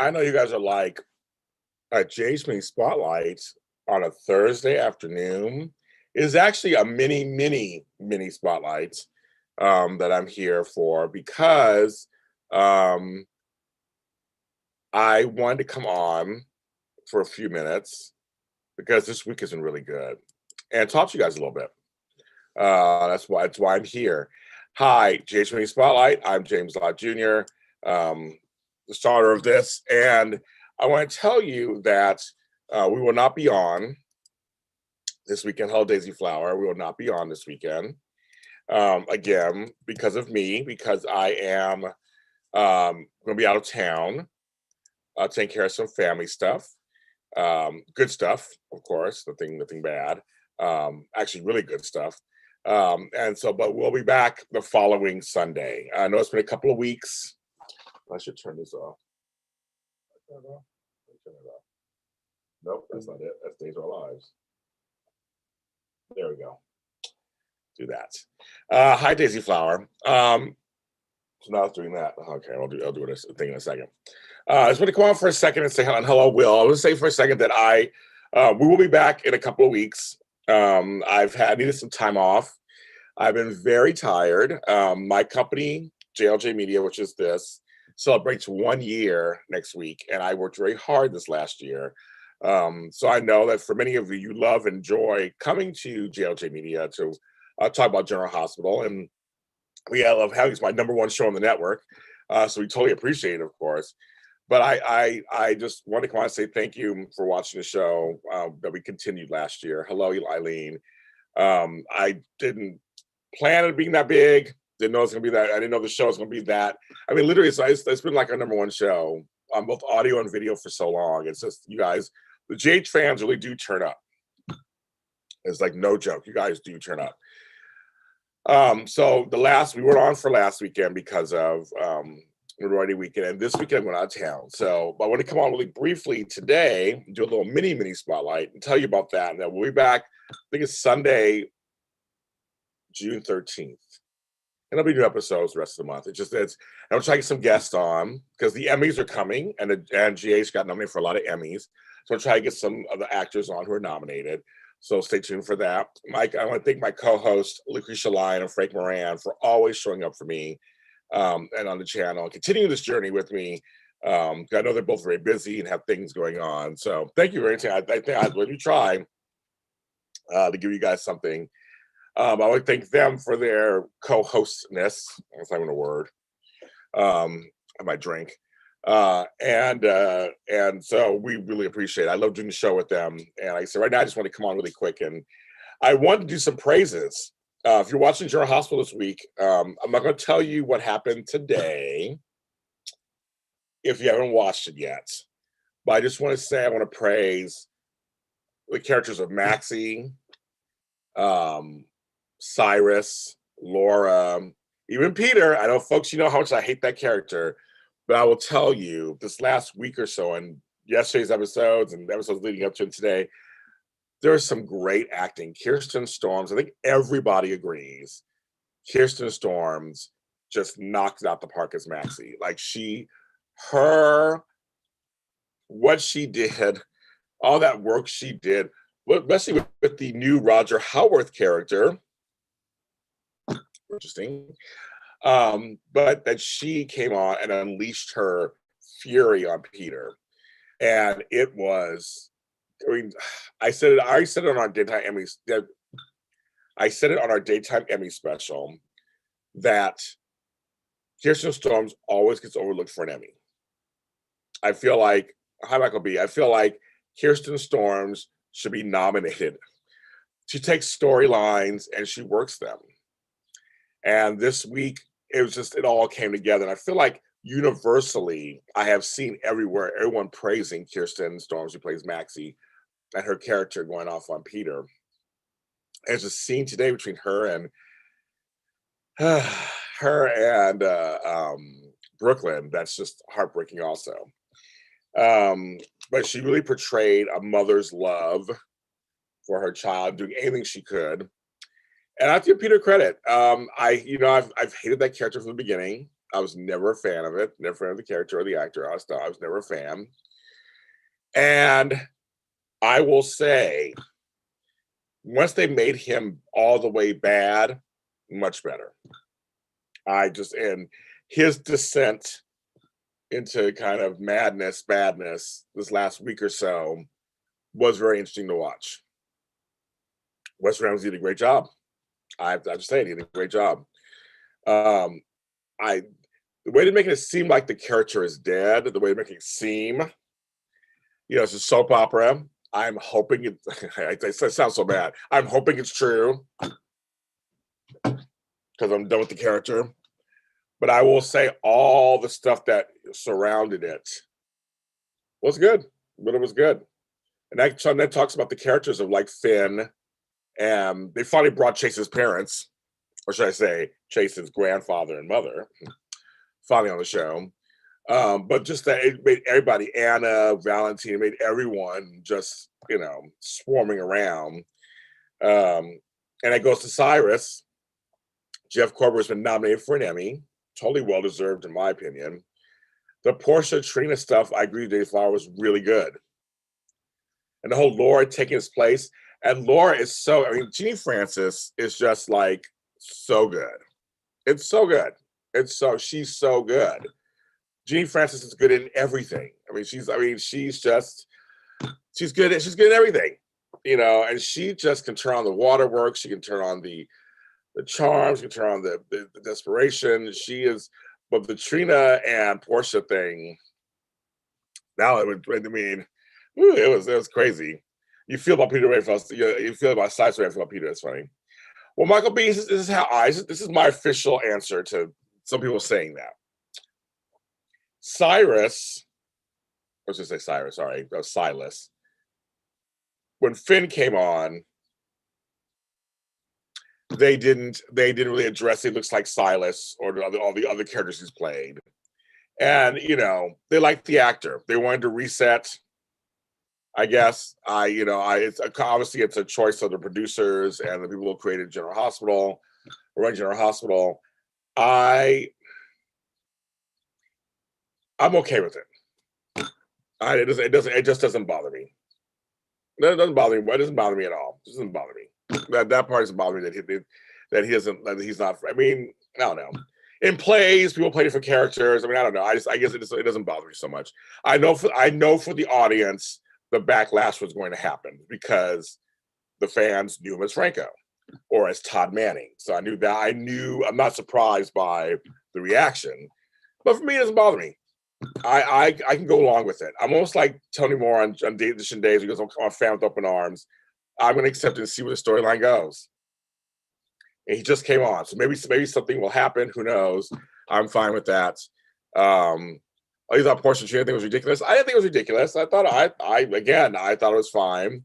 I know you guys are like a JHME Spotlight on a Thursday afternoon is actually a mini spotlight that I'm here for because um, I wanted to come on for a few minutes because this week has been really good and talk to you guys a little bit. That's why I'm here. Hi, JHME Spotlight. I'm James Lott Jr., the starter of this, and I want to tell you that we will not be on this weekend. Hello, Daisy Flower. We will not be on this weekend again because of me, because I am going to be out of town, taking care of some family stuff, good stuff, of course, nothing bad. Actually, really good stuff. But we'll be back the following Sunday. I know it's been a couple of weeks. I should turn this off. Turn it off. Turn it off. Nope, that's not it. That's Days of Our Lives. There we go. Do that. Hi, Daisy Flower. So now it's doing that. Okay, I'll do a thing in a second. I just want to come on for a second and say hello, Will. I want to say for a second that we will be back in a couple of weeks. Needed some time off. I've been very tired. My company, JLJ Media, which is this, celebrates 1 year next week, and I worked very hard this last year. So I know that for many of you love and enjoy coming to JLJ Media to talk about General Hospital, and I love having it's my #1 show on the network. So we totally appreciate it, of course. But I just want to come on and say thank you for watching the show that we continued last year. Hello, Eileen. I didn't plan it being that big. Didn't know it's gonna be that. I didn't know the show was gonna be that. I mean, literally, it's been like our #1 show on both audio and video for so long. It's just you guys, the JH fans really do turn up. It's like no joke. You guys do turn up. So we weren't on for last weekend because of Memorial weekend, and this weekend I went out of town. So I want to come on really briefly today, do a little mini spotlight, and tell you about that. And then we'll be back. I think it's Sunday, June 13th. And there'll be new episodes the rest of the month. I'm trying to get some guests on because the Emmys are coming, and GH got nominated for a lot of Emmys. So I'm trying to get some of the actors on who are nominated. So stay tuned for that. Mike, I want to thank my co-host, Lucretia Lyon and Frank Moran, for always showing up for me and on the channel and continuing this journey with me. I know they're both very busy and have things going on. So thank you very much. I think I'd really try to give you guys something. I want to thank them for their co-hostness. That's not even a word. I might drink. And so we really appreciate it. I love doing the show with them. And like I said, right now, I just want to come on really quick. And I want to do some praises. If you're watching General Hospital this week, I'm not going to tell you what happened today if you haven't watched it yet. But I just want to say I want to praise the characters of Maxie, Cyrus, Laura, even Peter. I know, folks, you know how much I hate that character, but I will tell you this last week or so, and yesterday's episodes and episodes leading up to it today, there's some great acting. Kirsten Storms, I think everybody agrees, Kirsten Storms just knocks out the park as Maxie. Like what she did, all that work she did, especially with the new Roger Howarth character. Interesting. But that she came on and unleashed her fury on Peter. And it was, I mean, I said it on our daytime Emmys. I said it on our daytime Emmy special that Kirsten Storms always gets overlooked for an Emmy. I feel like, hi Michael B. I feel like Kirsten Storms should be nominated. She takes storylines and she works them. And this week, it all came together. And I feel like universally, I have seen everyone praising Kirsten Storms, who plays Maxie, and her character going off on Peter. There's a scene today between her and Brooklyn that's just heartbreaking also. But she really portrayed a mother's love for her child, doing anything she could. And I have to give Peter credit. I've hated that character from the beginning. I was never a fan of it, never a fan of the character or the actor. I was never a fan. And I will say, once they made him all the way bad, much better. And his descent into kind of badness this last week or so was very interesting to watch. Wes Ramsey did a great job. I have to say, he did a great job. Um, I the way to make it seem like the character is dead, the way to make it seem, it's a soap opera. I'm hoping it. It sounds so bad. I'm hoping it's true because I'm done with the character. But I will say all the stuff that surrounded it was good. But it was good. And that talks about the characters of like Finn, and they finally brought Chase's parents, or should I say, Chase's grandfather and mother, finally on the show. But just that it made everybody, Anna, Valentine, it made everyone just, swarming around. And it goes to Cyrus. Jeff Korber has been nominated for an Emmy. Totally well-deserved, in my opinion. The Portia Trina stuff, I agree with Dave Flower, was really good. And the whole Laura taking his place. And Laura is Jeannie Francis is just like so good. It's so good. She's so good. Jeannie Francis is good in everything. She's good in everything, and she just can turn on the waterworks. She can turn on the charms, she can turn on the desperation. But the Trina and Portia thing, now it was crazy. You feel about Peter Rayfeld, you feel about Cyrus Rayfeld about Peter, it's funny. Well, Michael B, this is my official answer to some people saying that. Cyrus, I was going to say Cyrus, sorry, that was Silas. When Finn came on, they didn't really address it. Looks like Silas or all the other characters he's played. And, they liked the actor. They wanted to reset, I guess. Obviously it's a choice of the producers and the people who created General Hospital, or run General Hospital. I'm okay with it. It just doesn't bother me. It doesn't bother me. It doesn't bother me at all. It doesn't bother me. That part doesn't bother me that he's not. I don't know. In plays, people play different characters. I don't know. I guess it doesn't bother me so much. I know for the audience, the backlash was going to happen because the fans knew him as Franco or as Todd Manning. So I knew that. I'm not surprised by the reaction, but for me, it doesn't bother me. I can go along with it. I'm almost like Tony Moore on Date Edition Days because I'm a fan with open arms. I'm going to accept it and see where the storyline goes. And he just came on, so maybe something will happen. Who knows? I'm fine with that. You thought Portia Trina thing was ridiculous? I didn't think it was ridiculous. I thought it was fine.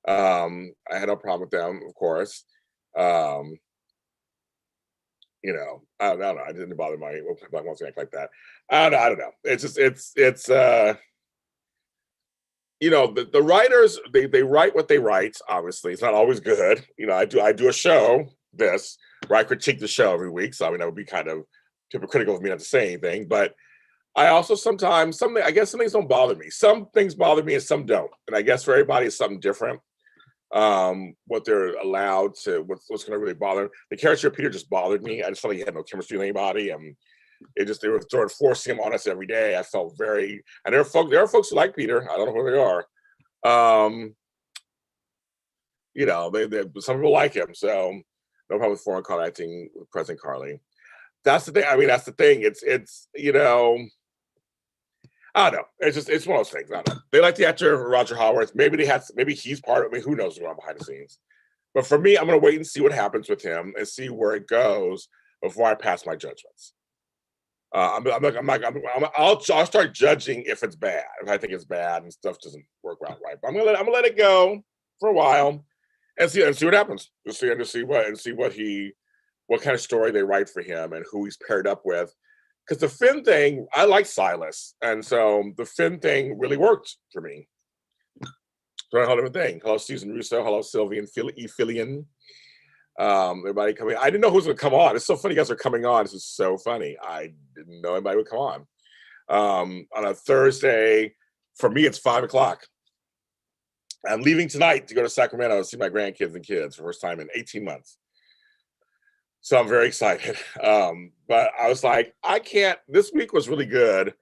I had no problem with them, of course. I don't know. I didn't bother my wants to act like that. I don't know. It's just the writers, they write what they write. Obviously, it's not always good. I do a show where I critique the show every week. So that would be kind of hypocritical of me not to say anything. But I also some things don't bother me. Some things bother me and some don't. And I guess for everybody it's something different. What they're allowed to, what's going to really bother them. The character of Peter just bothered me. I just felt like he had no chemistry with anybody, and they were sort of forcing him on us every day. I felt and there are folks who like Peter. I don't know who they are. Some people like him, so no problem with foreign acting with President Carly. That's the thing. That's the thing. It's I don't know. It's one of those things. I don't know. They like the actor Roger Howarth. Maybe he's part of it. Who knows what's going on behind the scenes? But for me, I'm going to wait and see what happens with him and see where it goes before I pass my judgments. I'll start judging if it's bad, if I think it's bad and stuff doesn't work out right. But I'm gonna let it go for a while and see what happens. To see what kind of story they write for him and who he's paired up with. Because the Finn thing, I like Silas, and so the Finn thing really worked for me. So a whole different thing. Hello, Susan Russo. Hello, Sylvian Fillion. Everybody coming. I didn't know who was going to come on. It's so funny, you guys are coming on. This is so funny. I didn't know anybody would come on. On a Thursday, for me, it's 5 o'clock. I'm leaving tonight to go to Sacramento to see my grandkids and kids for the first time in 18 months. So I'm very excited. But I was like, I can't. This week was really good.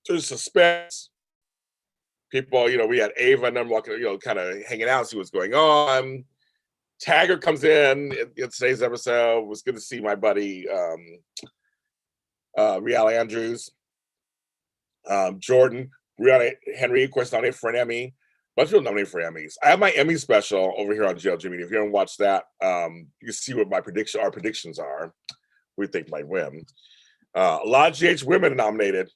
There's suspense. People, we had Ava and them walking, kind of hanging out, see what's going on. Taggart comes in today's episode. It was good to see my buddy Rial Andrews, Jordan, Brianna Henry, of course, nominated for an Emmy. Bunch of people nominated for Emmys. I have my Emmy special over here on GLG Media. If you haven't watched that, you can see what our predictions are. We think might win. A lot of GH women are nominated.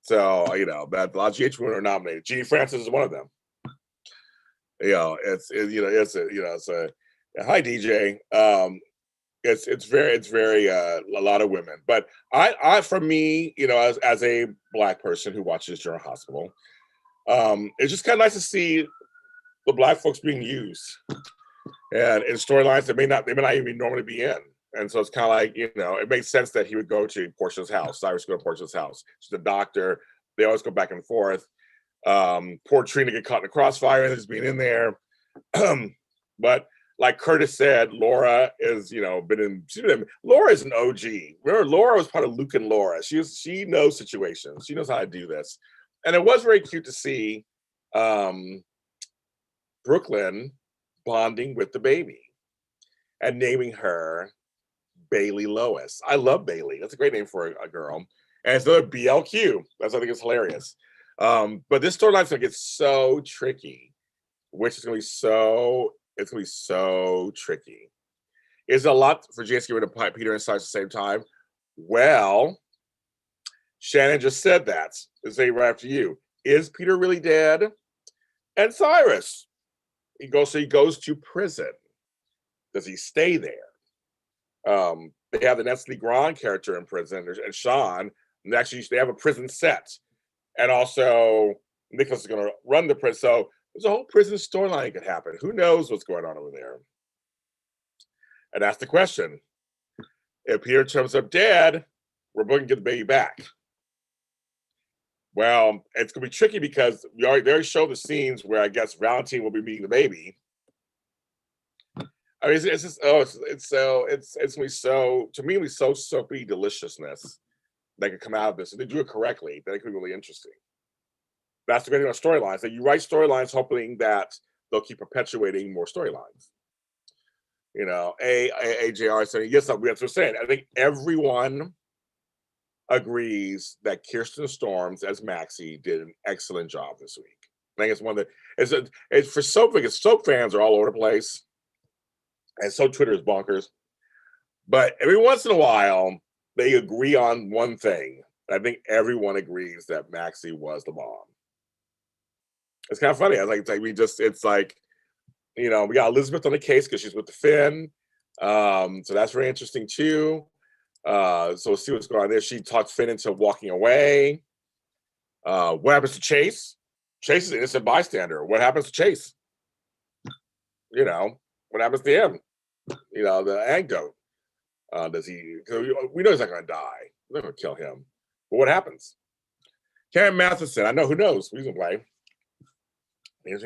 So, a lot of GH women are nominated. Jeannie Francis is one of them. It's hi DJ. It's very a lot of women, but I for me, as a Black person who watches General Hospital, it's just kind of nice to see the Black folks being used and in storylines that they may not even normally be in. And so it's kind of like, it makes sense that he would go to Portia's house. Cyrus would go to Portia's house. She's a doctor. They always go back and forth. Poor Trina get caught in the crossfire and just being in there. But like Curtis said, Laura is, Laura is an OG. Remember, Laura was part of Luke and Laura. She knows situations. She knows how to do this. And it was very cute to see Brooklyn bonding with the baby and naming her Bailey Lois. I love Bailey. That's a great name for a girl. And it's another BLQ. I think it's hilarious. But this storyline's gonna get so tricky, which is gonna be so tricky. Is it a lot for Jace to get rid of Peter and Cyrus at the same time? Well, Shannon just said that. Let's say right after you. Is Peter really dead? And Cyrus, he goes to prison. Does he stay there? They have the Nestle Grand character in prison, and Sean, and actually they have a prison set. And also Nicholas is going to run the prison. So there's a whole prison storyline that could happen. Who knows what's going on over there? And that's the question. If Peter turns up dead, we're going to get the baby back. Well, it's going to be tricky because they already showed the scenes where I guess Valentine will be meeting the baby. I mean, it's just it's gonna be so, to me, it's so soapy deliciousness that could come out of this. If they do it correctly, then it could be really interesting. That's the great thing about storylines. That you write storylines hoping that they'll keep perpetuating more storylines. AJR saying, yes, that's what we're saying. I think everyone agrees that Kirsten Storms as Maxie did an excellent job this week. I think it's one that it's for soap, because soap fans are all over the place. And so Twitter is bonkers. But every once in a while, they agree on one thing. I think everyone agrees that Maxie was the bomb. It's kind of funny. I was like, we got Elizabeth on the case because she's with the Finn. So that's very interesting too. So we'll see what's going on there. She talks Finn into walking away. What happens to Chase? Chase is an innocent bystander. What happens to Chase? What happens to him? The anecdote. Does he? We know he's not going to die. We're not going to kill him. But what happens? Karen Matheson. I know. Who knows? He's going to play.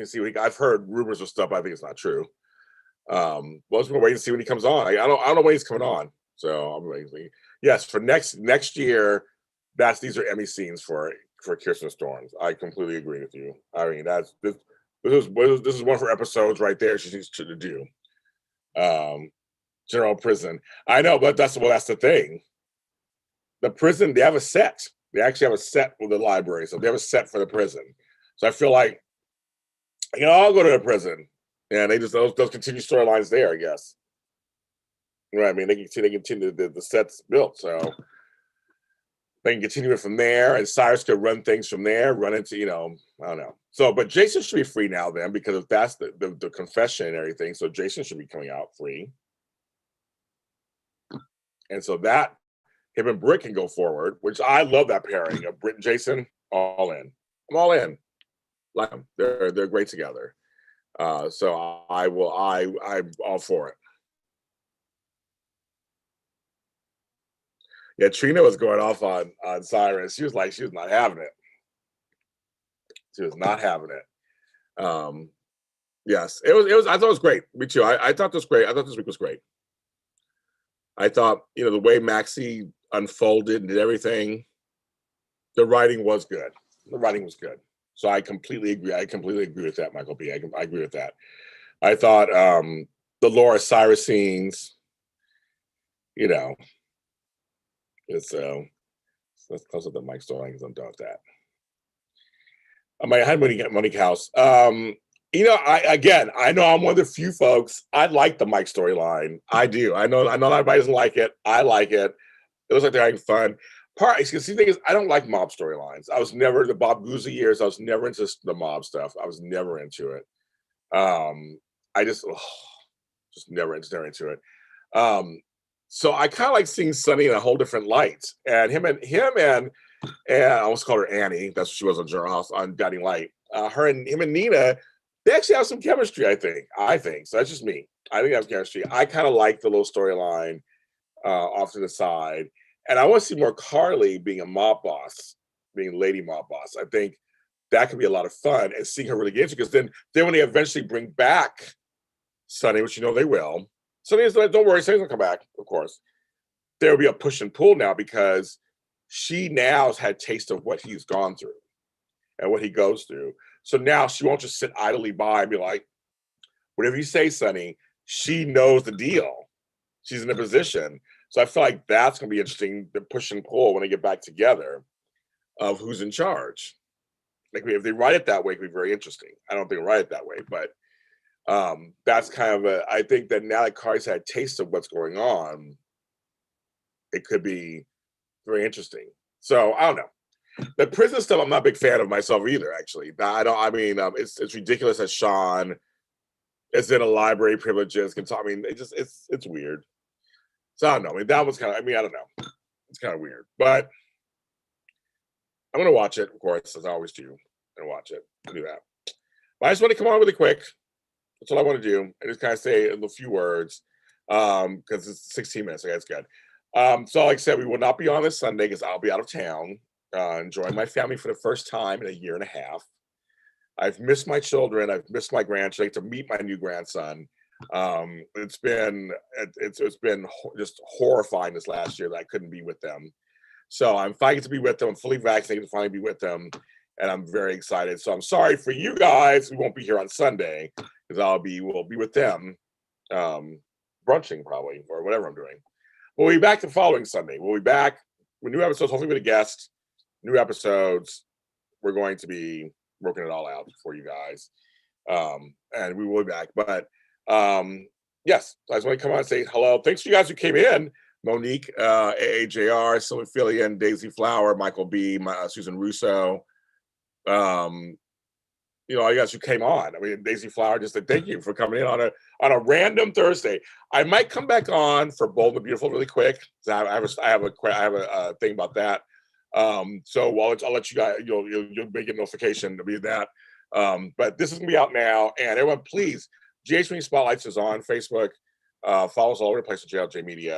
See what I've heard rumors of stuff. I think it's not true. Well, just going to wait and see when he comes on. I don't know when he's coming on. So I'm waiting. Yes, for next year. These are Emmy scenes for Kirsten Storms. I completely agree with you. I mean, this is one for episodes right there. She needs to do. General prison. I know, but that's the thing. The prison, they have a set. They actually have a set with the library, so they have a set for the prison. So I feel like I'll go to the prison, and they just those continue storylines there. I guess. You know what I mean? They continue the set's built, so they can continue it from there, and Cyrus could run things from there, run into I don't know. So, but Jason should be free now then, because if that's the confession and everything, so Jason should be coming out free. And so that him and Britt can go forward, which I love that pairing of Britt and Jason. All in. I'm all in. Like them. They're great together. So I'm all for it. Yeah, Trina was going off on Cyrus. She was not having it. She was not having it. Yes, it was. I thought it was great. Me too. I thought this was great. I thought this week was great. I thought, the way Maxie unfolded and did everything, the writing was good. The writing was good. So I completely agree. I completely agree with that, Michael B. I agree with that. I thought the Laura Cyrus scenes, it's let's close up the mic story because I'm done with that. I had Monique House. I know I'm one of the few folks. I like the Mike storyline. I do. I know everybody doesn't like it. I like it. It looks like they're having fun. The thing is, I don't like mob storylines. I was never the Bob Guzzi years. I was never into the mob stuff. I was never into it. I just never into it. So I kind of like seeing Sonny in a whole different light. And him and I almost called her Annie. That's what she was on General House on Guiding Light. Him and Nina, they actually have some chemistry. I think so. That's just me. I think they have chemistry. I kind of like the little storyline off to the side, and I want to see more Carly being a mob boss, being lady mob boss. I think that could be a lot of fun, and seeing her really get into, because then when they eventually bring back Sonny, which they will. Sonny is like, don't worry, Sonny's gonna come back, of course. There will be a push and pull now because she now has had taste of what he's gone through and what he goes through. So now she won't just sit idly by and be like, whatever you say, Sonny. She knows the deal. She's in a position. So I feel like that's going to be interesting, the push and pull when they get back together of who's in charge. Like, if they write it that way, it could be very interesting. I don't think they write it that way, but that's kind of I think that now that Carly's had a taste of what's going on, it could be very interesting. So I don't know. The prison stuff, I'm not a big fan of myself either, actually. It's ridiculous that Sean is in a library, privileges, can talk. It's weird. So I don't know. That was kind of, I don't know. It's kind of weird. But I'm going to watch it, of course, as I always do. And watch it. I'll do that. But I just want to come on really quick. That's all I want to do. And just kind of say a few words. Because it's 16 minutes. So that's good. So like I said, we will not be on this Sunday because I'll be out of town, enjoying my family for the first time in a year and a half. I've missed my children. I've missed my grandchildren. To meet my new grandson. It's been just horrifying this last year that I couldn't be with them. So I'm fighting to be with them. I'm fully vaccinated to finally be with them, and I'm very excited. So I'm sorry for you guys. We won't be here on Sunday because we'll be with them, brunching probably or whatever I'm doing. We'll be back the following Sunday. We'll be back with new episodes, hopefully with a guest, new episodes. We're going to be working it all out for you guys. And we will be back. But yes, I just want to come on and say hello. Thanks to you guys who came in. Monique, AAJR, Sylvia, Daisy Flower, Michael B, Susan Russo. All you guys who came on. Daisy Flower just said thank you for coming in on a random Thursday. I might come back on for Bold and Beautiful really quick. I have a thing about that. So I'll let you guys. You'll make a notification to be that. But this is gonna be out now, and everyone, please. GH Spotlights is on Facebook. Follow us all over the place at JLJ Media.